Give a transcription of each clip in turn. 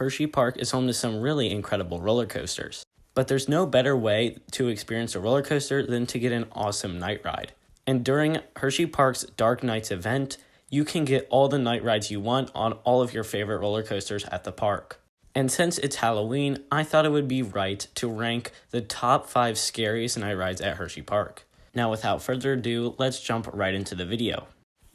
Hersheypark is home to some really incredible roller coasters. But there's no better way to experience a roller coaster than to get an awesome night ride. And during Hersheypark's Dark Nights event, you can get all the night rides you want on all of your favorite roller coasters at the park. And since it's Halloween, I thought it would be right to rank the top 5 scariest night rides at Hersheypark. Now without further ado, let's jump right into the video.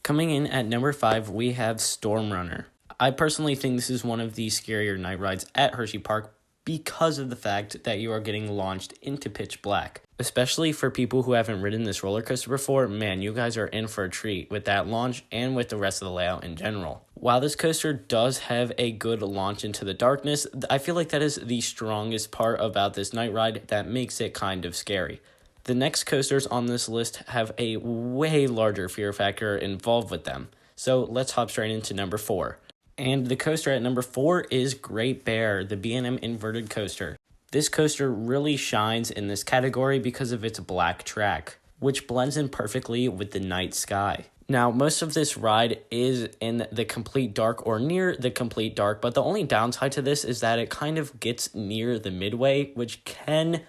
Coming in at number 5, we have Stormrunner. I personally think this is one of the scarier night rides at Hersheypark because of the fact that you are getting launched into pitch black. Especially for people who haven't ridden this roller coaster before, man, you guys are in for a treat with that launch and with the rest of the layout in general. While this coaster does have a good launch into the darkness, I feel like that is the strongest part about this night ride that makes it kind of scary. The next coasters on this list have a way larger fear factor involved with them. So let's hop straight into number 4. And the coaster at number 4 is Great Bear, the B&M inverted coaster. This coaster really shines in this category because of its black track, which blends in perfectly with the night sky. Now, most of this ride is in the complete dark or near the complete dark, but the only downside to this is that it kind of gets near the midway, which can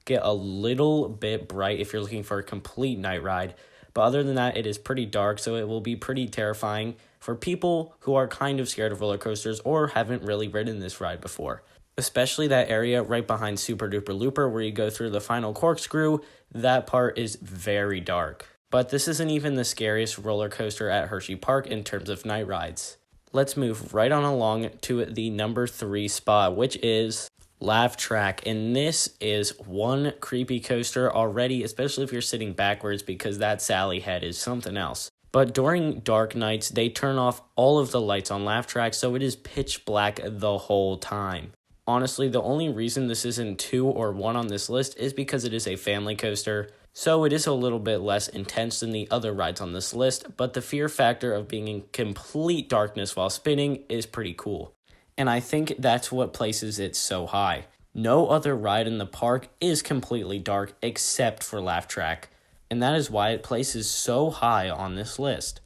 get a little bit bright if you're looking for a complete night ride. But other than that, it is pretty dark, so it will be pretty terrifying for people who are kind of scared of roller coasters or haven't really ridden this ride before. Especially that area right behind Super Duper Looper where you go through the final corkscrew, that part is very dark. But this isn't even the scariest roller coaster at Hersheypark in terms of night rides. Let's move right on along to the number 3 spot, which is Laugh Track. And this is one creepy coaster already, especially if you're sitting backwards because that Sally head is something else. But during dark nights, they turn off all of the lights on Laugh Track, so it is pitch black the whole time. Honestly, the only reason this isn't 2 or 1 on this list is because it is a family coaster, so it is a little bit less intense than the other rides on this list, but the fear factor of being in complete darkness while spinning is pretty cool. And I think that's what places it so high. No other ride in the park is completely dark except for Laugh Track, and that is why it places so high on this list.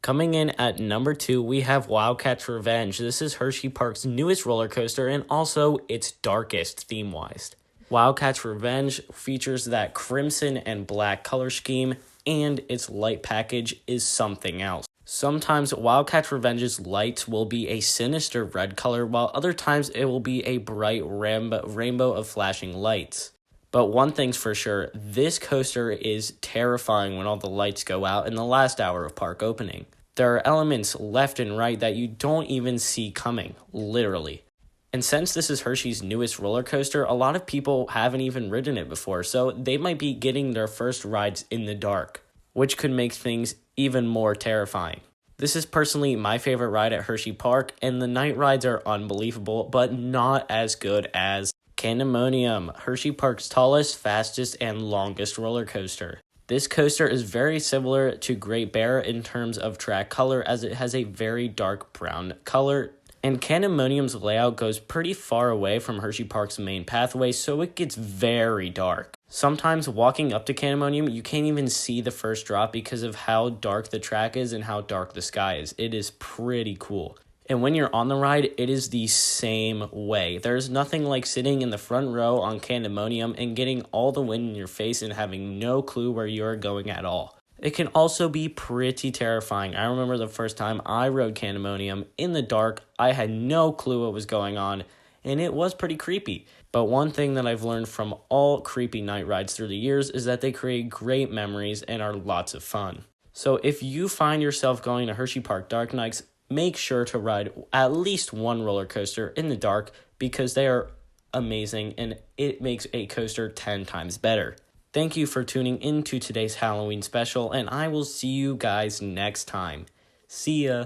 Coming in at number 2, we have Wildcat's Revenge. This is Hersheypark's newest roller coaster and also its darkest theme-wise. Wildcat's Revenge features that crimson and black color scheme, and its light package is something else. Sometimes Wildcat's Revenge's lights will be a sinister red color, while other times it will be a bright rainbow of flashing lights. But one thing's for sure, this coaster is terrifying when all the lights go out in the last hour of park opening. There are elements left and right that you don't even see coming, literally. And since this is Hershey's newest roller coaster, a lot of people haven't even ridden it before, so they might be getting their first rides in the dark, which could make things even more terrifying. This is personally my favorite ride at Hersheypark, and the night rides are unbelievable, but not as good as Candemonium, Hersheypark's tallest, fastest, and longest roller coaster. This coaster is very similar to Great Bear in terms of track color, as it has a very dark brown color, and Candemonium's layout goes pretty far away from Hersheypark's main pathway, so it gets very dark. Sometimes walking up to Candemonium, you can't even see the first drop because of how dark the track is and how dark the sky is. It is pretty cool. And when you're on the ride, it is the same way. There's nothing like sitting in the front row on Candemonium and getting all the wind in your face and having no clue where you're going at all. It can also be pretty terrifying. I remember the first time I rode Candemonium in the dark, I had no clue what was going on, and it was pretty creepy. But one thing that I've learned from all creepy night rides through the years is that they create great memories and are lots of fun. So if you find yourself going to Hersheypark Dark Nights, make sure to ride at least one roller coaster in the dark because they are amazing and it makes a coaster 10 times better. Thank you for tuning into today's Halloween special, and I will see you guys next time. See ya!